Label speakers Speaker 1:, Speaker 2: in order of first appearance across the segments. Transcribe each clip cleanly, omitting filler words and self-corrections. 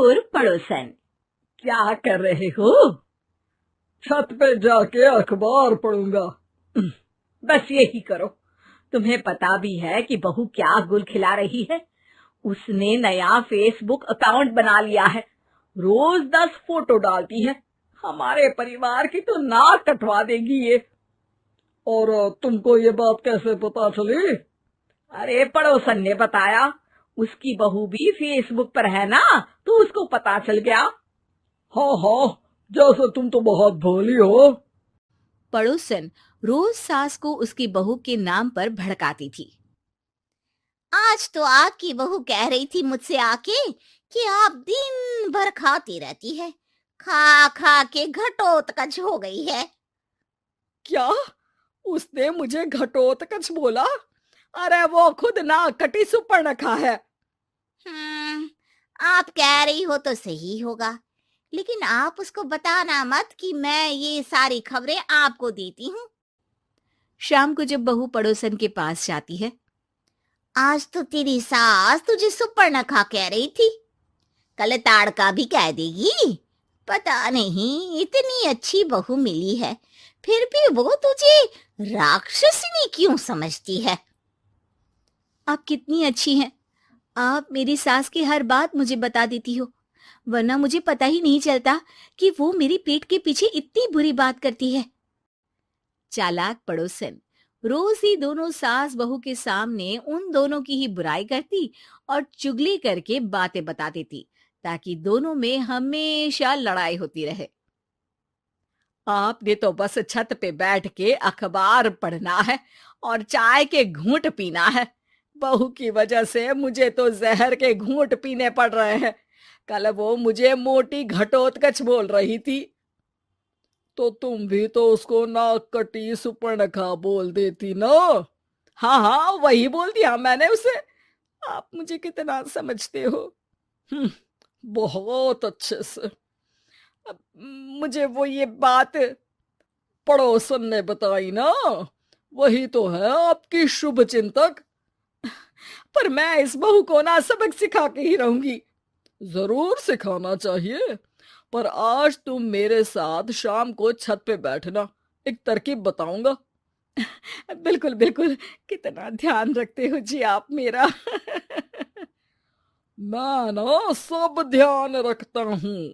Speaker 1: नखुर पड़ोसन।
Speaker 2: क्या कर रहे हो?
Speaker 3: छत पे जाके अखबार पढ़ूंगा।
Speaker 1: बस यही करो। तुम्हें पता भी है कि बहू क्या गुल खिला रही है? उसने नया फेसबुक अकाउंट बना लिया है। रोज 10 फोटो डालती है। हमारे परिवार की तो नाक कटवा देगी ये।
Speaker 3: और तुमको ये बात कैसे पता चली?
Speaker 1: अरे पड़ोसन ने बताया। उसकी बहू भी फेसबुक पर है ना, तो उसको पता चल गया।
Speaker 3: हाँ हाँ, जैसे तुम तो बहुत भोली हो।
Speaker 2: पड़ोसन रोज सास को उसकी बहू के नाम पर भड़काती थी।
Speaker 4: आज तो आपकी बहू कह रही थी मुझसे आके कि आप दिन भर खाती रहती है, खा खा के घटोत्कच हो गई है।
Speaker 2: क्या? उसने मुझे घटोत्कच बोला? अरे वो खुद ना कटी सुपर्णखा है।
Speaker 4: आप कह रही हो तो सही होगा, लेकिन आप उसको बताना मत कि मैं ये सारी खबरें आपको देती हूँ।
Speaker 2: शाम को जब बहू पड़ोसन के पास जाती है,
Speaker 4: आज तो तेरी सास तुझे सुपर्णखा कह रही थी, कल ताड़का भी कह देगी। पता नहीं इतनी अच्छी बहू मिली है, फिर भी वो तुझे राक्षसिनी क्यों समझती है?
Speaker 2: आप कितनी अच्छी हैं। आप मेरी सास की हर बात मुझे बता देती हो, वरना मुझे पता ही नहीं चलता कि वो मेरी पीठ के पीछे इतनी बुरी बात करती है। चालाक पड़ोसन रोज ही दोनों सास बहू के सामने उन दोनों की ही बुराई करती और चुगली करके बातें बता देती, ताकि दोनों में हमेशा लड़ाई होती रहे। आपने तो बस छत पे बैठ के अखबार पढ़ना है और चाय के घूंट पीना है। बहू की वजह से मुझे तो जहर के घूंट पीने पड़ रहे हैं। कल वो मुझे मोटी घटोत्कच बोल रही थी।
Speaker 3: तो तुम भी तो उसको नाक कटी सुपर्णखा बोल देती ना?
Speaker 2: हाँ हाँ, वही बोल दिया मैंने उसे। आप मुझे कितना समझते हो।
Speaker 3: बहुत अच्छे से।
Speaker 2: अब मुझे वो ये बात
Speaker 3: पड़ोसन ने बताई ना? वही तो है आपकी शुभ चिंतक।
Speaker 2: पर मैं इस बहू को ना सबक सिखा के ही रहूंगी।
Speaker 3: जरूर सिखाना चाहिए, पर आज तुम मेरे साथ शाम को छत पे बैठना, एक तरकीब बताऊंगा।
Speaker 2: बिल्कुल बिल्कुल, कितना ध्यान रखते हो जी आप मेरा।
Speaker 3: मैं ना सब ध्यान रखता हूँ।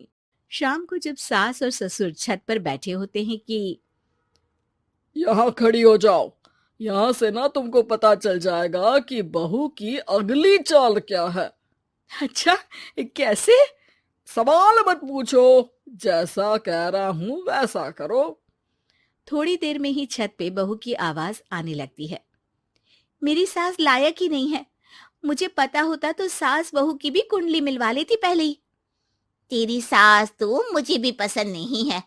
Speaker 2: शाम को जब सास और ससुर छत पर बैठे होते हैं कि
Speaker 3: यहाँ खड़ी हो जाओ, यहाँ से ना तुमको पता चल जाएगा कि बहू की अगली चाल क्या है।
Speaker 2: अच्छा, कैसे?
Speaker 3: सवाल मत पूछो, जैसा कह रहा हूं वैसा करो।
Speaker 2: थोड़ी देर में ही छत पे बहू की आवाज आने लगती है। मेरी सास लायक ही नहीं है। मुझे पता होता तो सास बहू की भी कुंडली मिलवा लेती पहले ही।
Speaker 4: तेरी सास तो मुझे भी पसंद नहीं है।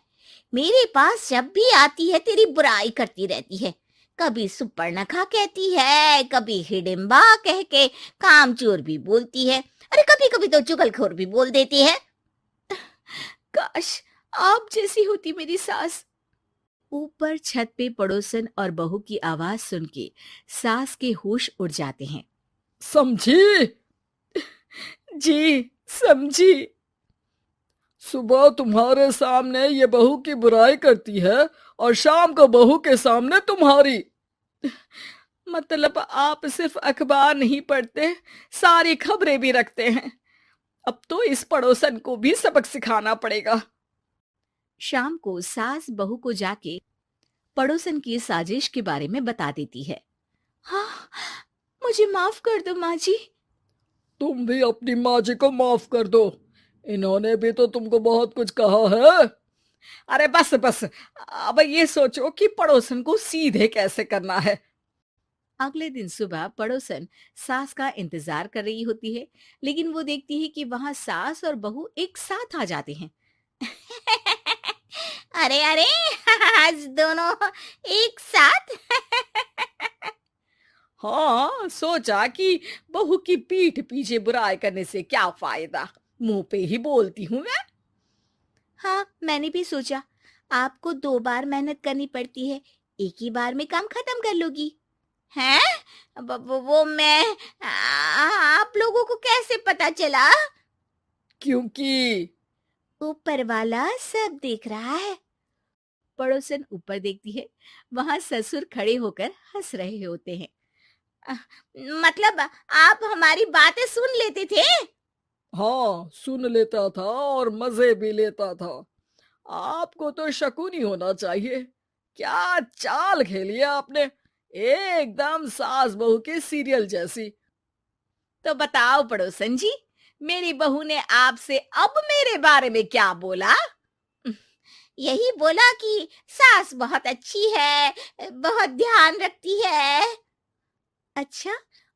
Speaker 4: मेरे पास जब भी आती है तेरी बुराई करती रहती है। कभी सुपर्णखा कहती है, कभी हिडिंबा कह के कामचोर भी बोलती है, अरे कभी कभी तो चुगलखोर भी बोल देती है।
Speaker 2: काश आप जैसी होती मेरी सास। ऊपर छत पे पड़ोसन और बहू की आवाज सुन के सास के होश उड़ जाते हैं।
Speaker 3: समझी?
Speaker 2: जी समझी।
Speaker 3: सुबह तुम्हारे सामने ये बहू की बुराई करती है और शाम को बहू के सामने तुम्हारी।
Speaker 2: मतलब आप सिर्फ अखबार नहीं पढ़ते, सारी खबरें भी रखते हैं। अब तो इस पड़ोसन को भी सबक सिखाना पड़ेगा। शाम को सास बहू को जाके पड़ोसन की साजिश के बारे में बता देती है। हाँ, मुझे माफ कर दो माँ जी।
Speaker 3: तुम भी अपनी माँ जी को माफ कर दो, इन्होंने भी तो तुमको बहुत कुछ कहा है।
Speaker 2: अरे बस बस, अब ये सोचो कि पड़ोसन को सीधे कैसे करना है। अगले दिन सुबह पड़ोसन सास का इंतजार कर रही होती है, लेकिन वो देखती है कि वहां सास और बहू एक साथ आ जाते हैं।
Speaker 4: अरे अरे, आज दोनों एक साथ।
Speaker 2: हाँ, सोचा कि बहू की पीठ पीछे बुराई करने से क्या फायदा, मुंह पे ही बोलती हूँ मैं। हाँ, मैंने भी सोचा आपको 2 बार मेहनत करनी पड़ती है, एक ही बार में काम खत्म कर लोगी।
Speaker 4: हैं? वो मैं आप लोगों को कैसे पता चला?
Speaker 3: क्योंकि
Speaker 2: ऊपर वाला सब देख रहा है। पड़ोसन ऊपर देखती है, वहां ससुर खड़े होकर हंस रहे होते हैं।
Speaker 4: अ, मतलब आप हमारी बातें सुन लेते थे?
Speaker 3: हाँ, सुन लेता था और मजे भी लेता था। आपको तो शकुनी होना चाहिए। क्या चाल खेली है आपने, एकदम सास बहू के सीरियल जैसी।
Speaker 1: तो बताओ पड़ोसन जी, मेरी बहू ने आपसे अब मेरे बारे में क्या बोला?
Speaker 4: यही बोला कि सास बहुत अच्छी है, बहुत ध्यान रखती है।
Speaker 2: अच्छा,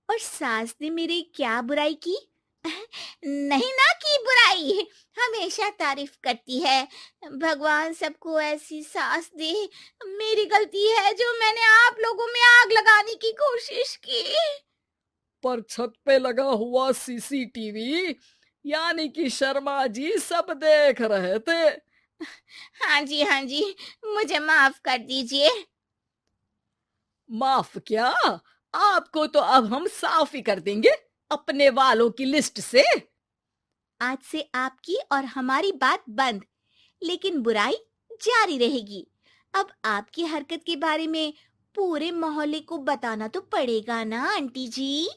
Speaker 2: और सास ने मेरी क्या बुराई की?
Speaker 4: नहीं ना की बुराई, हमेशा तारीफ करती है। भगवान सबको ऐसी सास दे। मेरी गलती है जो मैंने आप लोगों में आग लगाने की कोशिश की।
Speaker 3: पर छत पे लगा हुआ सीसीटीवी यानी कि शर्मा जी सब देख रहे थे।
Speaker 4: हाँ जी, मुझे माफ कर दीजिए।
Speaker 1: माफ क्या? आपको तो अब हम साफ ही कर देंगे अपने वालों की लिस्ट से।
Speaker 2: आज से आपकी और हमारी बात बंद, लेकिन बुराई जारी रहेगी। अब आपकी हरकत के बारे में पूरे मोहल्ले को बताना तो पड़ेगा ना आंटी जी।